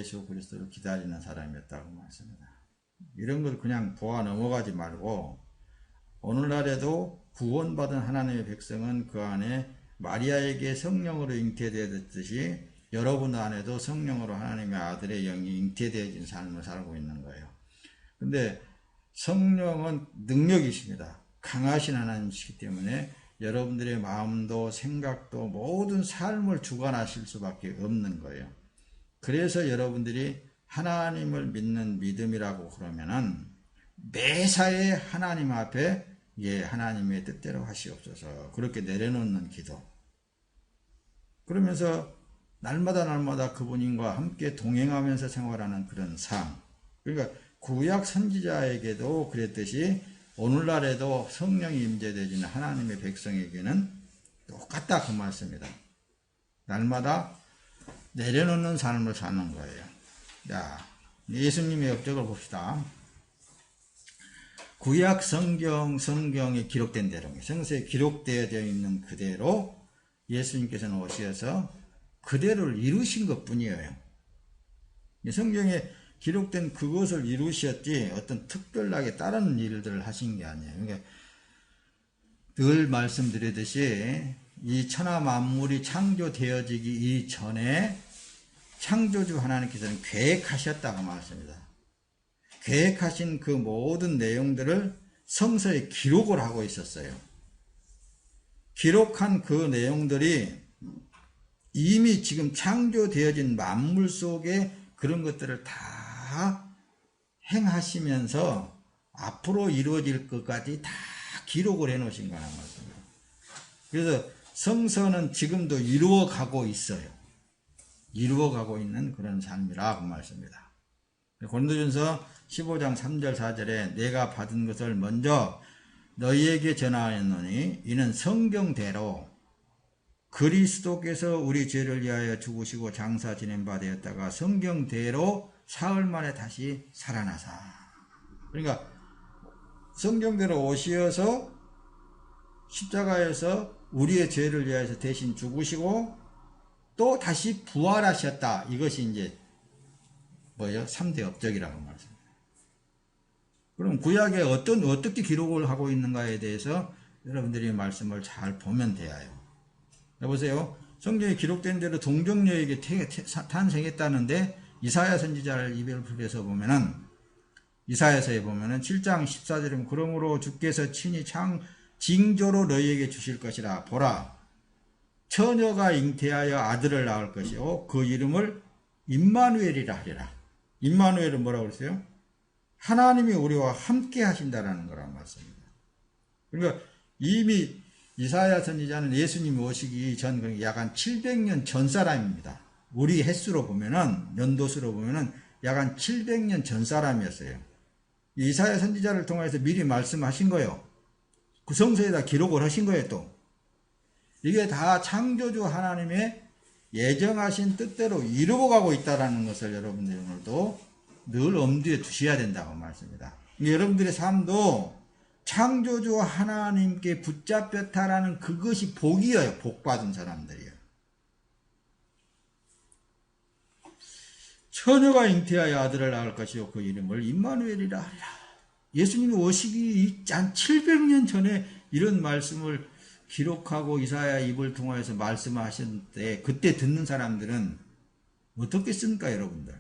예수 그리스도를 기다리는 사람이었다고 말씀합니다. 이런 걸 그냥 보아 넘어가지 말고 오늘날에도 구원받은 하나님의 백성은 그 안에 마리아에게 성령으로 잉태되었듯이 여러분 안에도 성령으로 하나님의 아들의 영이 잉태되어진 삶을 살고 있는 거예요. 근데 성령은 능력이십니다. 강하신 하나님이시기 때문에 여러분들의 마음도 생각도 모든 삶을 주관하실 수밖에 없는 거예요. 그래서 여러분들이 하나님을 믿는 믿음이라고 그러면은 매사에 하나님 앞에 하나님의 뜻대로 하시옵소서 그렇게 내려놓는 기도, 그러면서 날마다 그분과 함께 동행하면서 생활하는 그런 삶. 그러니까 구약 선지자에게도 그랬듯이 오늘날에도 성령이 임재되어지는 하나님의 백성에게는 똑같다 그 말씀입니다. 날마다 내려놓는 삶을 사는 거예요. 자, 예수님의 업적을 봅시다. 구약 성경에 기록된 대로, 성서에 기록되어 있는 그대로 예수님께서는 오셔서 그대로를 이루신 것 뿐이에요. 성경에 기록된 그것을 이루셨지 어떤 특별하게 다른 일들을 하신 게 아니에요. 그러니까 늘 말씀드리듯이 이 천하 만물이 창조되어지기 이전에 창조주 하나님께서는 계획하셨다고 말씀합니다. 계획하신 그 모든 내용들을 성서에 기록을 하고 있었어요. 기록한 그 내용들이 이미 지금 창조되어진 만물 속에 그런 것들을 다 행하시면서 앞으로 이루어질 것까지 다 기록을 해 놓으신 거란 말씀입니다. 그래서 성서는 지금도 이루어가고 있어요. 이루어가고 있는 그런 삶이라고 말씀입니다. 고린도전서 15장 3절 4절에 내가 받은 것을 먼저 너희에게 전하였노니 이는 성경대로 그리스도께서 우리 죄를 위하여 죽으시고 장사 지낸 바 되었다가 성경대로 사흘 만에 다시 살아나사. 그러니까 성경대로 오시어서 십자가에서 우리의 죄를 위하여 대신 죽으시고 또 다시 부활하셨다. 이것이 이제 뭐예요? 3대 업적이라고 말씀합니다. 그럼 구약에 어떻게 기록을 하고 있는가에 대해서 여러분들이 말씀을 잘 보면 돼요. 여보세요. 성경에 기록된 대로 동정녀에게 탄생했다는데 이사야 선지자를 입을 보면은 이사야서에 보면은 7장 14절에 보면 그러므로 주께서 친히 징조로 너희에게 주실 것이라. 보라, 처녀가 잉태하여 아들을 낳을 것이요 그 이름을 임마누엘이라 하리라. 임마누엘은 뭐라고 그랬어요? 하나님이 우리와 함께 하신다라는 거란 말씀입니다. 그러니까 이미 이사야 선지자는 예수님이 오시기 전 약 한 700년 전 사람입니다. 우리 횟수로 보면은, 연도수로 보면은 약 한 700년 전 사람이었어요. 이사야 선지자를 통해서 미리 말씀하신 거예요. 그 성서에다 기록을 하신 거예요, 또. 이게 다 창조주 하나님의 예정하신 뜻대로 이루어가고 있다는 것을 여러분들이 오늘도 늘 엄두에 두셔야 된다고 말씀입니다. 여러분들의 삶도 창조주 하나님께 붙잡혔다라는 그것이 복이에요. 복받은 사람들이에요. 처녀가 잉태하여 아들을 낳을 것이요 그 이름을 임마누엘이라 하리라. 예수님이 오시기 한 700년 전에 이런 말씀을 기록하고 이사야 입을 통해서 말씀하셨는데 그때 듣는 사람들은 어떻게 씁니까, 여러분들?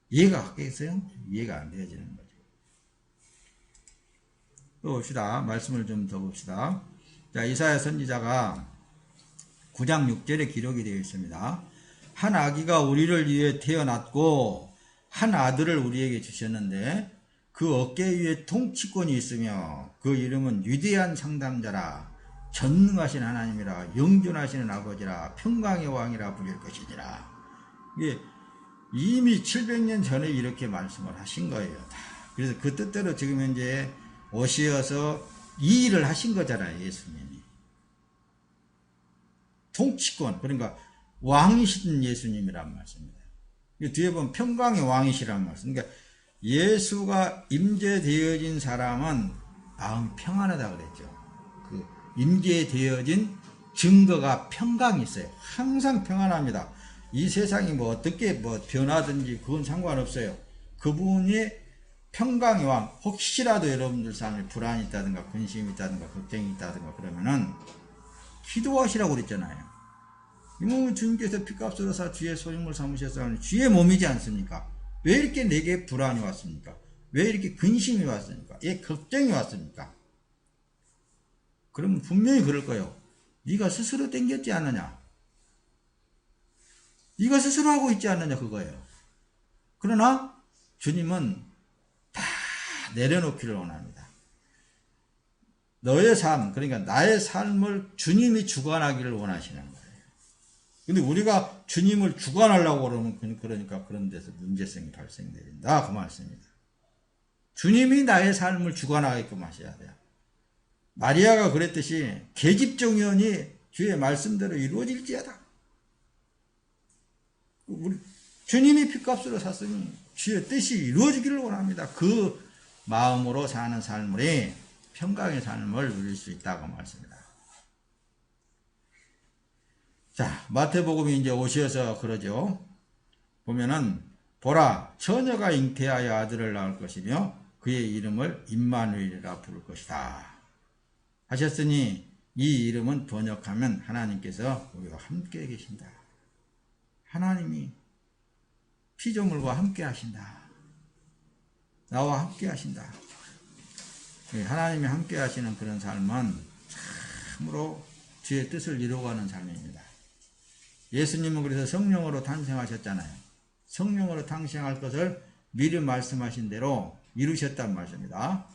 이해가 하겠어요? 이해가 안 되어지는 거죠. 또 봅시다. 말씀을 좀 더 봅시다. 자, 이사야 선지자가 9장 6절에 기록이 되어 있습니다. 한 아기가 우리를 위해 태어났고 한 아들을 우리에게 주셨는데 그 어깨 위에 통치권이 있으며 그 이름은 위대한 상담자라 전능하신 하나님이라 영존하시는 아버지라 평강의 왕이라 부를 것이니라. 이게 이미 700년 전에 이렇게 말씀을 하신 거예요. 다. 그래서 그 뜻대로 지금 현재 오시어서 이 일을 하신 거잖아요, 예수님이. 통치권, 그러니까 왕이신 예수님이란 말씀입니다. 뒤에 보면 평강의 왕이시란 말씀. 그러니까 예수가 임재되어진 사람은 마음이 평안하다 그랬죠. 그 임재되어진 증거가 평강이 있어요. 항상 평안합니다. 이 세상이 뭐 어떻게 뭐 변하든지 그건 상관없어요. 그분이 평강의 왕, 혹시라도 여러분들 삶에 불안이 있다든가 근심이 있다든가 걱정이 있다든가 그러면은 기도하시라고 그랬잖아요. 이 몸은 주님께서 피값으로 사 주의 소유물 삼으셨사오니 주의 몸이지 않습니까? 왜 이렇게 내게 불안이 왔습니까? 왜 이렇게 근심이 왔습니까? 왜 걱정이 왔습니까? 그러면 분명히 그럴 거예요. 네가 스스로 땡겼지 않느냐? 네가 스스로 하고 있지 않느냐 그거예요. 그러나 주님은 다 내려놓기를 원합니다. 너의 삶, 그러니까 나의 삶을 주님이 주관하기를 원하시는 거예요. 근데 우리가 주님을 주관하려고 그러니까 그런 데서 문제성이 발생된다 그 말씀입니다. 주님이 나의 삶을 주관하게끔 하셔야 돼요. 마리아가 그랬듯이 계집종연이 주의 말씀대로 이루어질지어다. 주님이 핏값으로 샀으니 주의 뜻이 이루어지기를 원합니다. 그 마음으로 사는 삶이 평강의 삶을 누릴 수 있다고 말씀입니다. 자, 마태복음이 이제 오셔서 그러죠. 보면은 보라 처녀가 잉태하여 아들을 낳을 것이며 그의 이름을 임마누엘이라 부를 것이다 하셨으니 이 이름은 번역하면 하나님께서 우리와 함께 계신다. 하나님이 피조물과 함께 하신다. 나와 함께 하신다. 하나님이 함께 하시는 그런 삶은 참으로 주의 뜻을 이루어가는 삶입니다. 예수님은 그래서 성령으로 탄생하셨잖아요. 성령으로 탄생할 것을 미리 말씀하신 대로 이루셨단 말씀입니다.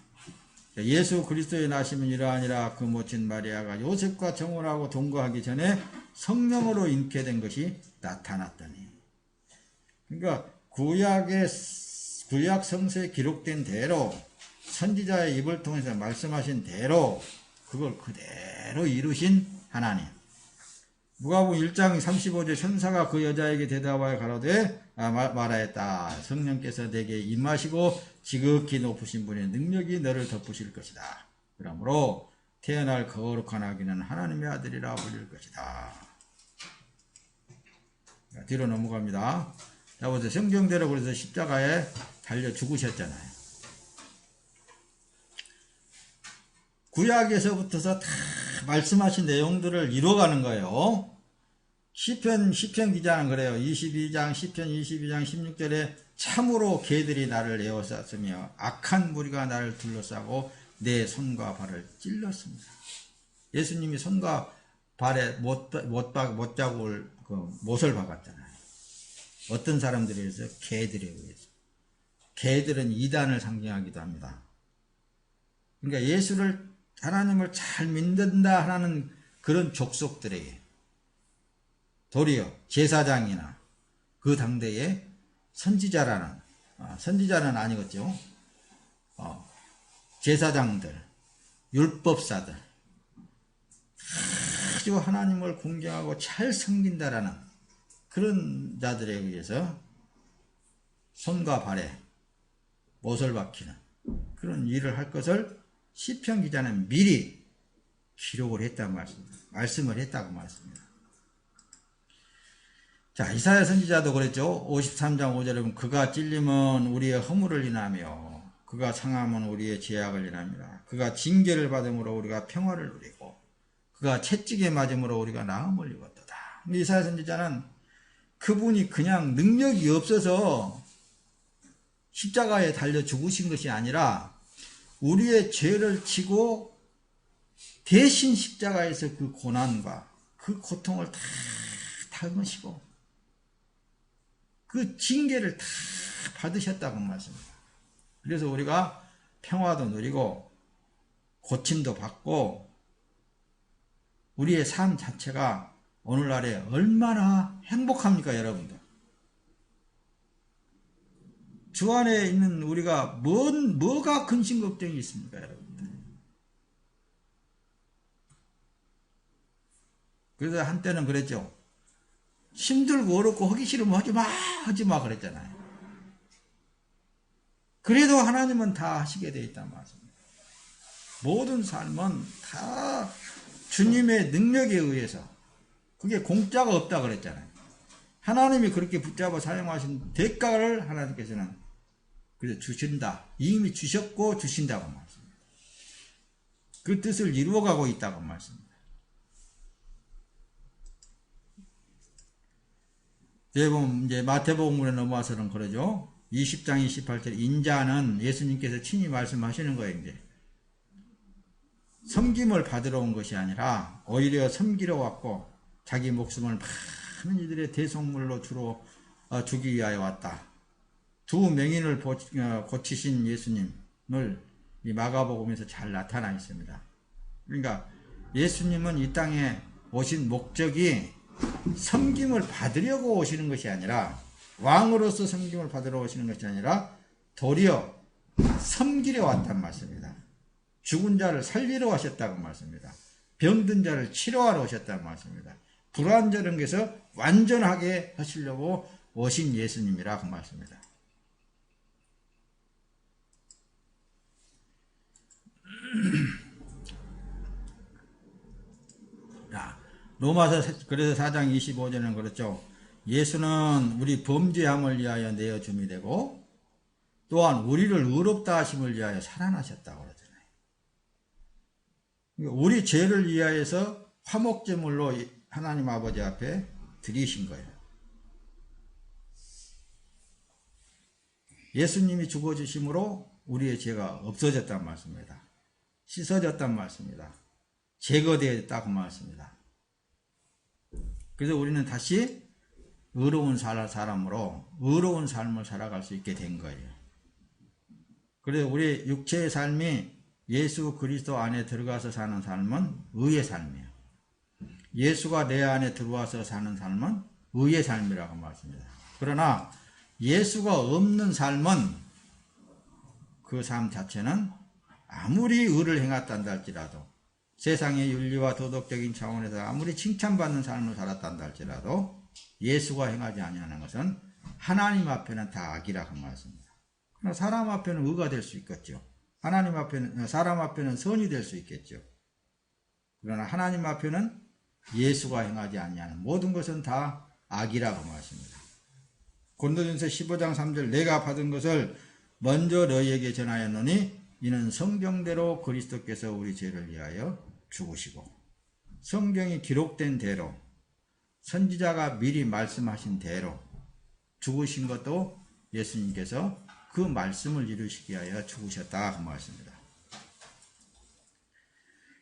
예수 그리스도의 나심은 이러하니라 그 모친 마리아가 요셉과 정혼하고 동거하기 전에 성령으로 잉태된 것이 나타났더니. 그러니까 구약 성서에 기록된 대로 선지자의 입을 통해서 말씀하신 대로 그걸 그대로 이루신 하나님. 누가복음 1장 35절 천사가 그 여자에게 대답하여 가로되 말하였다. 성령께서 내게 임하시고 지극히 높으신 분의 능력이 너를 덮으실 것이다. 그러므로 태어날 거룩한 아기는 하나님의 아들이라 불릴 것이다. 뒤로 넘어갑니다. 자, 보세요. 성경대로 그래서 십자가에 달려 죽으셨잖아요. 구약에서부터서 다 말씀하신 내용들을 이뤄가는 거예요. 시편 기자는 그래요. 22장 16절에 참으로 개들이 나를 에워쌌으며 악한 무리가 나를 둘러싸고 내 손과 발을 찔렀습니다. 예수님이 손과 발에 못자국을 못을 박았잖아요. 어떤 사람들에 의해서? 개들에 의해서. 개들은 이단을 상징하기도 합니다. 그러니까 예수를 하나님을 잘 믿는다 하는 그런 족속들에게 도리어 제사장이나 그 당대의 선지자는 아니겠죠. 제사장들, 율법사들 아주 하나님을 공경하고 잘 섬긴다라는 그런 자들에 의해서 손과 발에 못을 박히는 그런 일을 할 것을 시편 기자는 미리 기록을 했다고 말씀을 했다고 말씀입니다. 자, 이사야 선지자도 그랬죠. 53장 5절에 보면 그가 찔림은 우리의 허물을 인하며 그가 상함은 우리의 죄악을 인함이라. 그가 징계를 받음으로 우리가 평화를 누리고 그가 채찍에 맞음으로 우리가 나음을 입었도다. 근데 이사야 선지자는 그분이 그냥 능력이 없어서 십자가에 달려 죽으신 것이 아니라 우리의 죄를 지고 대신 십자가에서 그 고난과 그 고통을 다 당하시고 그 징계를 다 받으셨다고 말씀입니다. 그래서 우리가 평화도 누리고 고침도 받고 우리의 삶 자체가 오늘날에 얼마나 행복합니까, 여러분들? 주 안에 있는 우리가 뭐가 근심 걱정이 있습니까, 여러분들? 그래서 한때는 그랬죠. 힘들고 어렵고 하기 싫으면 하지 마 그랬잖아요. 그래도 하나님은 다 하시게 되어 있단 말씀입니다. 모든 삶은 다 주님의 능력에 의해서 그게 공짜가 없다 그랬잖아요. 하나님이 그렇게 붙잡아 사용하신 대가를 하나님께서는 그래서 주신다. 이미 주셨고 주신다고 말씀입니다. 그 뜻을 이루어가고 있다고 말씀입니다. 대부분 이제 마태복음에 넘어와서는 그러죠. 20장 28절 인자는 예수님께서 친히 말씀하시는 거예요. 이제 섬김을 받으러 온 것이 아니라 오히려 섬기러 왔고 자기 목숨을 많은 이들의 대속물로 주로 주기 위하여 왔다. 두 맹인을 고치신 예수님을 이 마가복음에서 잘 나타나 있습니다. 그러니까 예수님은 이 땅에 오신 목적이 섬김을 받으려고 오시는 것이 아니라 왕으로서 섬김을 받으러 오시는 것이 아니라 도리어 섬기려 왔단 말씀입니다. 죽은 자를 살리러 오셨다고 말씀입니다. 병든 자를 치료하러 오셨다는 말씀입니다. 불완전한 것에서 완전하게 하시려고 오신 예수님이라고 말씀입니다. 로마서 그래서 4장 25절에는 그렇죠. 예수는 우리 범죄함을 위하여 내어 줌이 되고 또한 우리를 의롭다 하심을 위하여 살아나셨다고 그러잖아요. 우리 죄를 위하여서 화목제물로 하나님 아버지 앞에 드리신 거예요. 예수님이 죽어주심으로 우리의 죄가 없어졌단 말씀입니다. 씻어졌단 말씀입니다. 제거되었다고 말씀입니다. 그래서 우리는 다시 의로운 사람으로 의로운 삶을 살아갈 수 있게 된 거예요. 그래서 우리 육체의 삶이 예수 그리스도 안에 들어가서 사는 삶은 의의 삶이에요. 예수가 내 안에 들어와서 사는 삶은 의의 삶이라고 말씀합니다. 그러나 예수가 없는 삶은 그 삶 자체는 아무리 의를 행했단다 할지라도 세상의 윤리와 도덕적인 차원에서 아무리 칭찬받는 삶을 살았단다 할지라도 예수가 행하지 아니하는 것은 하나님 앞에는 다 악이라고 말씀합니다. 그러나 사람 앞에는 의가 될 수 있겠죠. 하나님 앞에는 사람 앞에는 선이 될 수 있겠죠. 그러나 하나님 앞에는 예수가 행하지 아니하는 모든 것은 다 악이라고 말씀합니다. 고린도전서 15장 3절 내가 받은 것을 먼저 너희에게 전하였노니 이는 성경대로 그리스도께서 우리 죄를 위하여 죽으시고 성경이 기록된 대로 선지자가 미리 말씀하신 대로 죽으신 것도 예수님께서 그 말씀을 이루시기 위하여 죽으셨다 그 말씀입니다.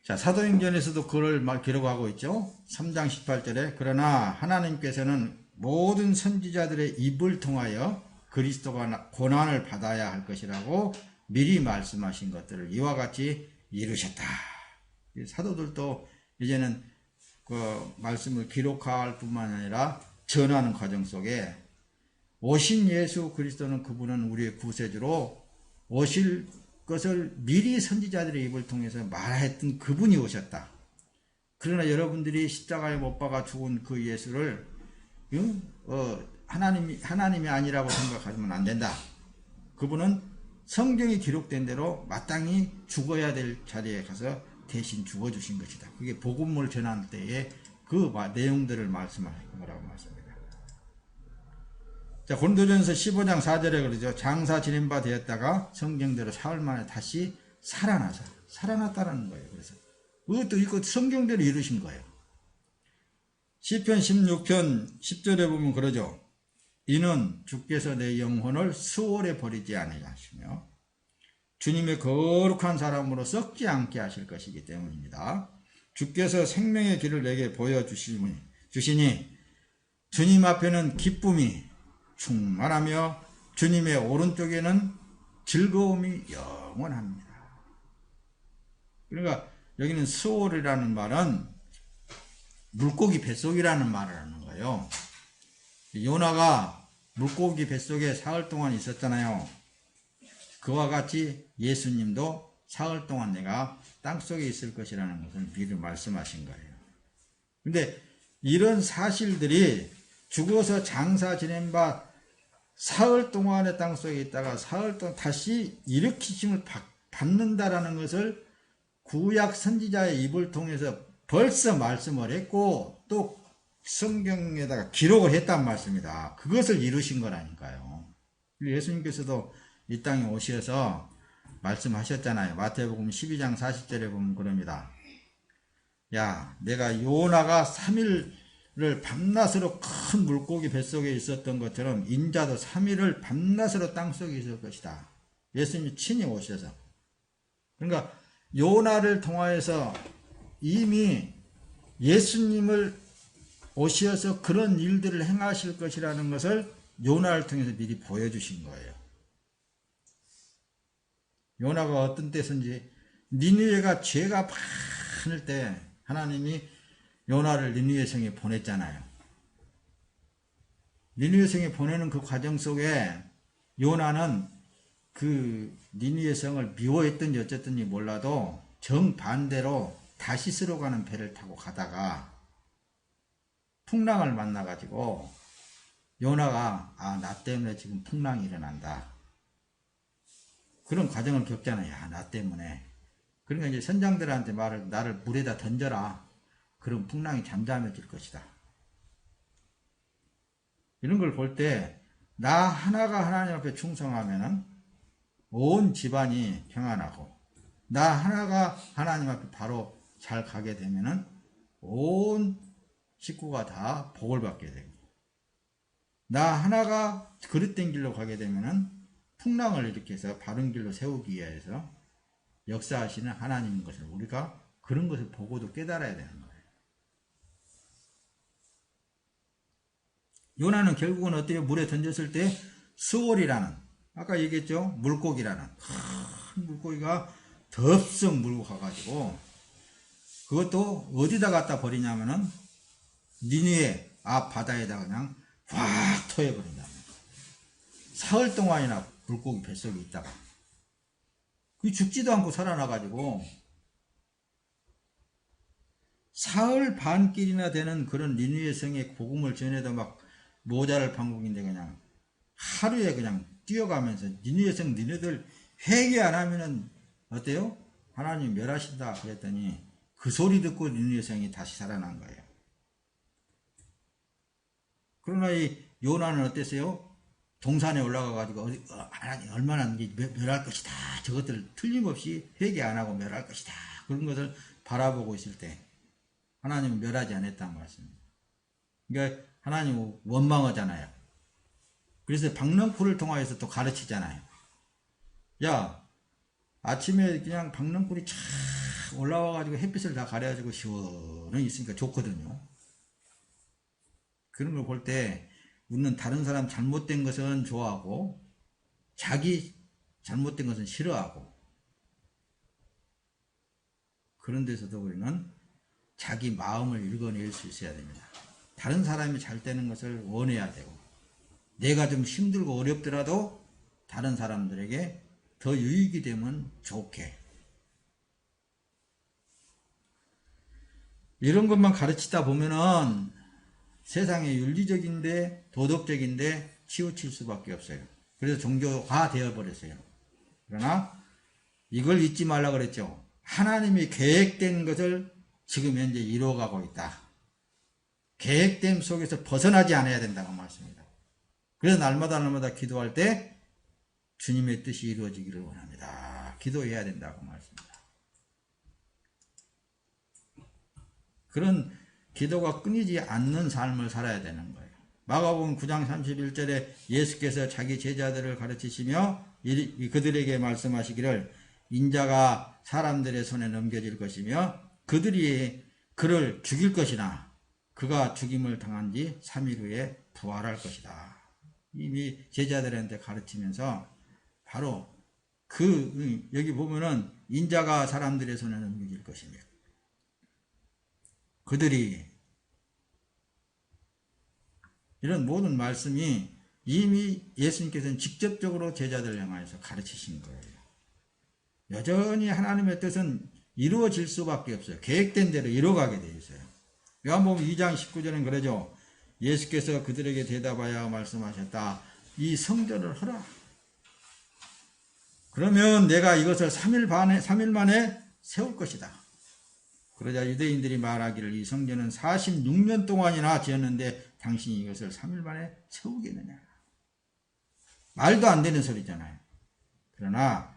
자, 사도행전에서도 그걸 기록하고 있죠. 3장 18절에 그러나 하나님께서는 모든 선지자들의 입을 통하여 그리스도가 고난을 받아야 할 것이라고 미리 말씀하신 것들을 이와 같이 이루셨다. 사도들도 이제는 그 말씀을 기록할 뿐만 아니라 전하는 과정 속에 오신 예수 그리스도는 그분은 우리의 구세주로 오실 것을 미리 선지자들의 입을 통해서 말했던 그분이 오셨다. 그러나 여러분들이 십자가에 못 박아 죽은 그 예수를 하나님이 아니라고 생각하시면 안 된다. 그분은 성경이 기록된 대로 마땅히 죽어야 될 자리에 가서 대신 죽어주신 것이다. 그게 복음을 전할 때에 그 내용들을 말씀하신 거라고 말씀합니다. 자, 고린도전서 15장 4절에 그러죠. 장사 지낸 바 되었다가 성경대로 사흘 만에 다시 살아났다는 거예요. 그래서 그것도 이거 성경대로 이루신 거예요. 시편 16편 10절에 보면 그러죠. 이는 주께서 내 영혼을 수월에 버리지 않으시며 주님의 거룩한 사람으로 썩지 않게 하실 것이기 때문입니다. 주께서 생명의 길을 내게 보여주시니 주님 앞에는 기쁨이 충만하며 주님의 오른쪽에는 즐거움이 영원합니다. 그러니까 여기는 수월이라는 말은 물고기 뱃속이라는 말을 하는 거예요. 요나가 물고기 뱃속에 사흘 동안 있었잖아요. 그와 같이 예수님도 사흘 동안 내가 땅속에 있을 것이라는 것을 미리 말씀하신 거예요. 근데 이런 사실들이 죽어서 장사 지낸 바 사흘 동안의 땅속에 있다가 사흘 동안 다시 일으키심을 받는다라는 것을 구약 선지자의 입을 통해서 벌써 말씀을 했고 또 성경에다가 기록을 했단 말씀이다. 그것을 이루신 거라니까요. 예수님께서도 이 땅에 오셔서 말씀하셨잖아요. 마태복음 12장 40절에 보면 그럽니다. 야, 내가 요나가 3일을 밤낮으로 큰 물고기 뱃속에 있었던 것처럼 인자도 3일을 밤낮으로 땅속에 있을 것이다. 예수님이 친히 오셔서. 그러니까 요나를 통하여서 이미 예수님을 오셔서 그런 일들을 행하실 것이라는 것을 요나를 통해서 미리 보여주신 거예요. 요나가 어떤 때든지 니느웨가 죄가 많을 때 하나님이 요나를 니느웨 성에 보냈잖아요. 니느웨 성에 보내는 그 과정 속에 요나는 그 니느웨 성을 미워했든지 어쨌든지 몰라도 정반대로 다시스로 가는 배를 타고 가다가 풍랑을 만나가지고 요나가 나 때문에 지금 풍랑이 일어난다. 그런 과정을 겪잖아요. 나 때문에. 그러니까 이제 선장들한테 나를 물에다 던져라. 그럼 풍랑이 잠잠해질 것이다. 이런 걸 볼 때 나 하나가 하나님 앞에 충성하면은 온 집안이 평안하고 나 하나가 하나님 앞에 바로 잘 가게 되면은 온 식구가 다 복을 받게 되고 나 하나가 그릇된 길로 가게 되면은 풍랑을 일으켜서 바른 길로 세우기 위해서 역사하시는 하나님인 것을 우리가 그런 것을 보고도 깨달아야 되는 거예요. 요나는 결국은 어때요? 물에 던졌을 때 수월이라는 아까 얘기했죠? 물고기라는 큰 물고기가 덥석 물고 가가지고 그것도 어디다 갖다 버리냐면은 니느웨 앞 바다에다 그냥 확 토해버린다. 사흘 동안이나 물고기 뱃속에 있다가 그 죽지도 않고 살아나가지고 사흘 반길이나 되는 그런 니느웨 성에 복음을 전해도 막 모자랄 방법인데 그냥 하루에 그냥 뛰어가면서 니느웨 성 니네들 회개 안 하면은 어때요? 하나님 멸하신다 그랬더니 그 소리 듣고 니느웨 성이 다시 살아난 거예요. 그러나 이 요나는 어땠어요? 동산에 올라가가지고 하나님 얼마나 멸할 것이다. 저것들 틀림없이 회개 안 하고 멸할 것이다. 그런 것을 바라보고 있을 때 하나님은 멸하지 않았다는 말씀입니다. 그러니까 하나님은 원망하잖아요. 그래서 박넝쿨을 통하여서 또 가르치잖아요. 야, 아침에 그냥 박넝쿨이 쫙 올라와가지고 햇빛을 다 가려가지고 시원히 있으니까 좋거든요. 그런 걸 볼 때 우리는 다른 사람 잘못된 것은 좋아하고 자기 잘못된 것은 싫어하고 그런 데서도 우리는 자기 마음을 읽어낼 수 있어야 됩니다. 다른 사람이 잘 되는 것을 원해야 되고 내가 좀 힘들고 어렵더라도 다른 사람들에게 더 유익이 되면 좋게 이런 것만 가르치다 보면은 세상에 윤리적인데 도덕적인데 치우칠 수밖에 없어요. 그래서 종교화 되어버렸어요. 그러나 이걸 잊지 말라 그랬죠. 하나님이 계획된 것을 지금 현재 이루어가고 있다. 계획됨 속에서 벗어나지 않아야 된다고 말씀입니다. 그래서 날마다 기도할 때 주님의 뜻이 이루어지기를 원합니다. 기도해야 된다고 말씀입니다. 그런 기도가 끊이지 않는 삶을 살아야 되는 거예요. 마가복음 9장 31절에 예수께서 자기 제자들을 가르치시며 그들에게 말씀하시기를 인자가 사람들의 손에 넘겨질 것이며 그들이 그를 죽일 것이나 그가 죽임을 당한 지 3일 후에 부활할 것이다. 이미 제자들한테 가르치면서 바로 여기 보면은 인자가 사람들의 손에 넘겨질 것이며 그들이 이런 모든 말씀이 이미 예수님께서는 직접적으로 제자들을 향해서 가르치신 거예요. 여전히 하나님의 뜻은 이루어질 수밖에 없어요. 계획된 대로 이루어가게 되어 있어요. 요한복음 2장 19절은 그러죠. 예수께서 그들에게 대답하여 말씀하셨다. 이 성전을 하라. 그러면 내가 이것을 3일 만에 세울 것이다. 그러자 유대인들이 말하기를 이 성전은 46년 동안이나 지었는데 당신이 이것을 3일 만에 세우겠느냐. 말도 안 되는 소리잖아요. 그러나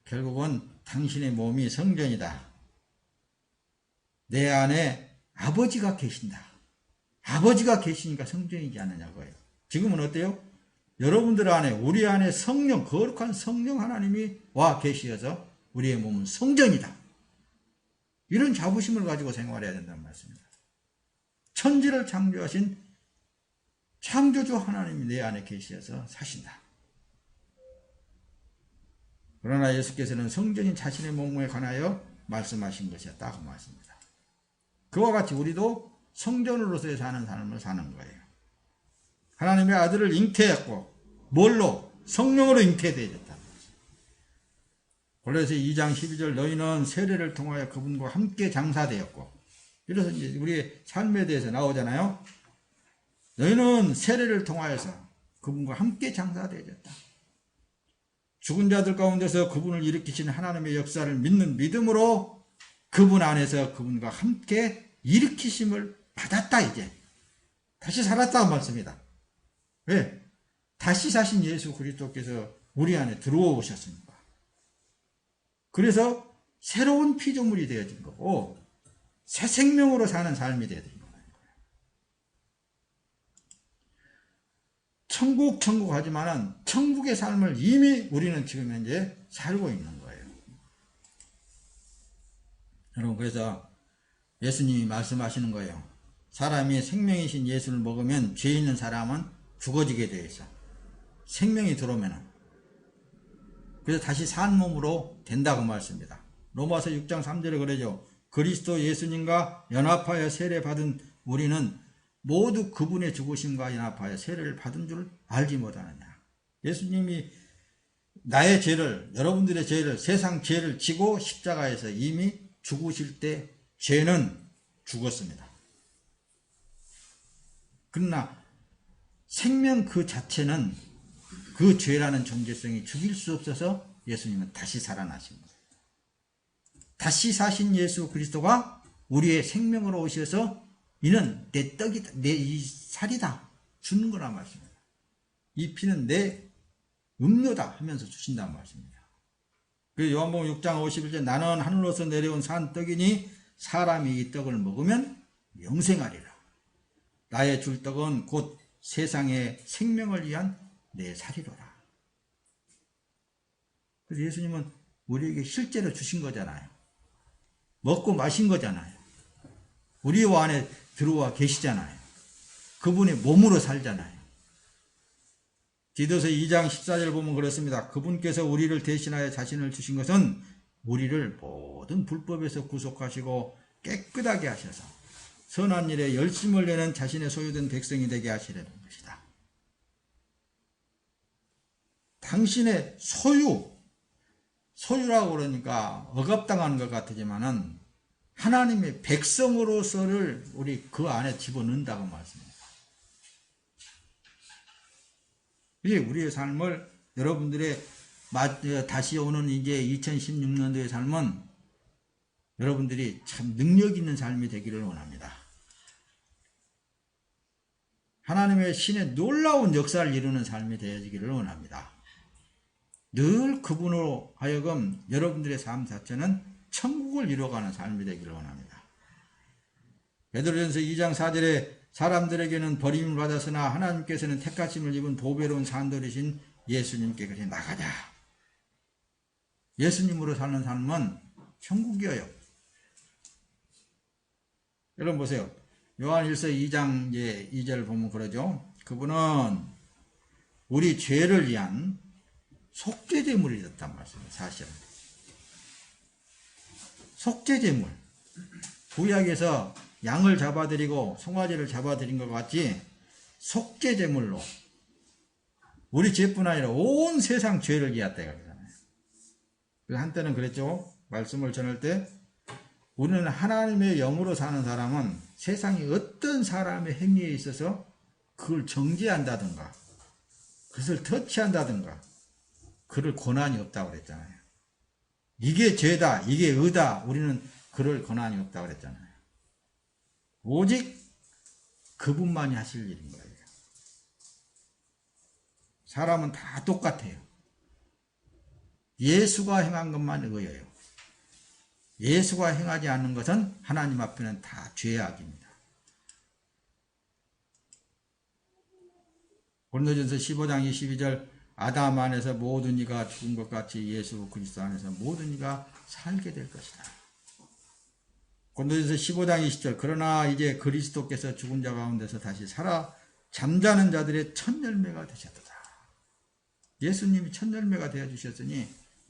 결국은 당신의 몸이 성전이다. 내 안에 아버지가 계신다. 아버지가 계시니까 성전이지 않느냐고요. 지금은 어때요? 여러분들 안에, 우리 안에 성령, 거룩한 성령 하나님이 와 계시어서 우리의 몸은 성전이다. 이런 자부심을 가지고 생활해야 된다는 말씀입니다. 천지를 창조하신 창조주 하나님이 내 안에 계시어서 사신다. 그러나 예수께서는 성전인 자신의 몸에 관하여 말씀하신 것이었다 그 말씀입니다. 그와 같이 우리도 성전으로서의 사는 삶을 사는 거예요. 하나님의 아들을 잉태했고 뭘로? 성령으로 잉태되어졌다. 골로새 2장 12절 너희는 세례를 통하여 그분과 함께 장사되었고, 이래서 이제 우리의 삶에 대해서 나오잖아요. 너희는 세례를 통하여서 그분과 함께 장사되어졌다. 죽은 자들 가운데서 그분을 일으키신 하나님의 역사를 믿는 믿음으로 그분 안에서 그분과 함께 일으키심을 받았다. 이제 다시 살았다는 말씀이다. 왜? 다시 사신 예수 그리스도께서 우리 안에 들어오셨습니다. 그래서 새로운 피조물이 되어진 거고 새 생명으로 사는 삶이 되어진 거예요. 천국 하지만은 천국의 삶을 이미 우리는 지금 현재 살고 있는 거예요. 여러분, 그래서 예수님이 말씀하시는 거예요. 사람이 생명이신 예수를 먹으면 죄 있는 사람은 죽어지게 되어 있어. 생명이 들어오면은. 그래서 다시 산 몸으로 된다고 말씀입니다. 로마서 6장 3절에 그러죠. 그리스도 예수님과 연합하여 세례받은 우리는 모두 그분의 죽으심과 연합하여 세례를 받은 줄 알지 못하느냐. 예수님이 나의 죄를, 여러분들의 죄를, 세상 죄를 지고 십자가에서 이미 죽으실 때 죄는 죽었습니다. 그러나 생명 그 자체는 그 죄라는 존재성이 죽일 수 없어서 예수님은 다시 살아나신 거예요. 다시 사신 예수 그리스도가 우리의 생명으로 오셔서 이는 내 떡이다, 내 이 살이다 주는 거란 말씀입니다. 이 피는 내 음료다 하면서 주신다는 말씀입니다. 그 요한복음 6장 51절 나는 하늘로서 내려온 산 떡이니 사람이 이 떡을 먹으면 영생하리라. 나의 줄 떡은 곧 세상의 생명을 위한 내 살이로라. 그래서 예수님은 우리에게 실제로 주신 거잖아요. 먹고 마신 거잖아요. 우리 안에 들어와 계시잖아요. 그분의 몸으로 살잖아요. 디도서 2장 14절 보면 그렇습니다. 그분께서 우리를 대신하여 자신을 주신 것은 우리를 모든 불법에서 구속하시고 깨끗하게 하셔서 선한 일에 열심을 내는 자신의 소유된 백성이 되게 하시려는 것이다. 당신의 소유라고 그러니까 억압당하는 것 같지만은 하나님의 백성으로서를 우리 그 안에 집어넣는다고 말씀합니다. 이게 우리의 삶을 여러분들의 다시 오는 이제 2016년도의 삶은 여러분들이 참 능력 있는 삶이 되기를 원합니다. 하나님의 신의 놀라운 역사를 이루는 삶이 되어지기를 원합니다. 늘 그분으로 하여금 여러분들의 삶 자체는 천국을 이루어가는 삶이 되기를 원합니다. 베드로전서 2장 4절에 사람들에게는 버림을 받았으나 하나님께서는 택하심을 입은 보배로운 산돌이신 예수님께 그래 나가자. 예수님으로 사는 삶은 천국이에요. 여러분 보세요. 요한일서 2장 2절 보면 그러죠. 그분은 우리 죄를 위한 속죄제물이 됐단 말씀이에요. 사실은 속죄제물, 구약에서 양을 잡아들이고 송아지를 잡아들인 것 같이 속죄제물로 우리 죄뿐 아니라 온 세상 죄를 지었다 이거잖아요. 그래서 한때는 그랬죠. 말씀을 전할 때 우리는 하나님의 영으로 사는 사람은 세상의 어떤 사람의 행위에 있어서 그걸 정죄한다든가 그것을 터치한다든가 그럴 권한이 없다고 그랬잖아요. 이게 죄다, 이게 의다. 우리는 그럴 권한이 없다고 그랬잖아요. 오직 그분만이 하실 일인 거예요. 사람은 다 똑같아요. 예수가 행한 것만 의예요. 예수가 행하지 않는 것은 하나님 앞에는 다 죄악입니다. 고린도전서 15장 22절 아담 안에서 모든 이가 죽은 것 같이 예수 그리스도 안에서 모든 이가 살게 될 것이다. 고린도전서 15장 20절 그러나 이제 그리스도께서 죽은 자 가운데서 다시 살아 잠자는 자들의 첫 열매가 되셨도다. 예수님이 첫 열매가 되어주셨으니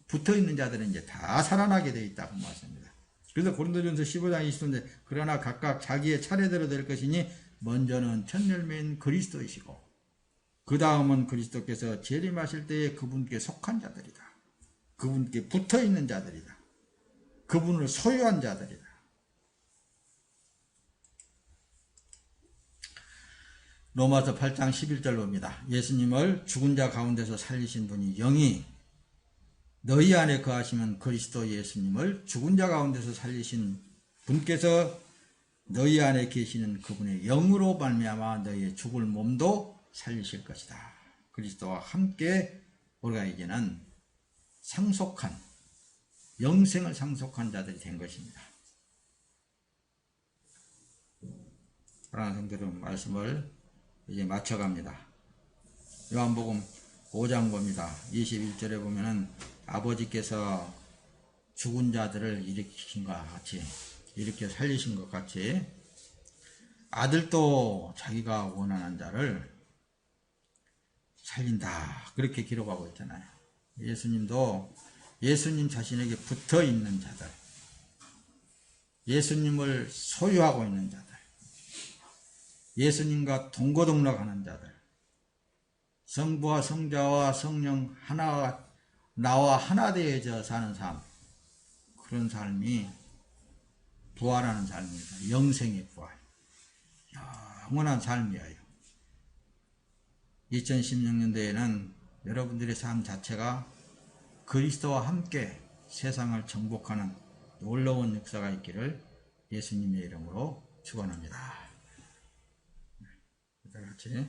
붙어있는 자들은 이제 다 살아나게 되어 있다고 말씀합니다. 그래서 고린도전서 15장 20절인데 그러나 각각 자기의 차례대로 될 것이니 먼저는 첫 열매인 그리스도이시고 그 다음은 그리스도께서 재림하실 때에 그분께 속한 자들이다. 그분께 붙어있는 자들이다. 그분을 소유한 자들이다. 로마서 8장 11절 봅니다. 예수님을 죽은 자 가운데서 살리신 분이 영이 너희 안에 거하시면 그리스도 예수님을 죽은 자 가운데서 살리신 분께서 너희 안에 계시는 그분의 영으로 말미암아 너희의 죽을 몸도 살리실 것이다. 그리스도와 함께 우리가 이제는 상속한 영생을 상속한 자들이 된 것입니다. 사랑하는 성도 여러분, 말씀을 이제 맞춰갑니다. 요한복음 5장 봅니다. 21절에 보면은 아버지께서 죽은 자들을 일으키신 것 같이 이렇게 살리신 것 같이 아들도 자기가 원하는 자를 살린다. 그렇게 기록하고 있잖아요. 예수님도 예수님 자신에게 붙어 있는 자들, 예수님을 소유하고 있는 자들, 예수님과 동거동락하는 자들, 성부와 성자와 성령 나와 하나 되어져 사는 삶, 그런 삶이 부활하는 삶입니다. 영생의 부활, 영원한 삶이에요. 2016년도에는 여러분들의 삶 자체가 그리스도와 함께 세상을 정복하는 놀라운 역사가 있기를 예수님의 이름으로 축원합니다. 같이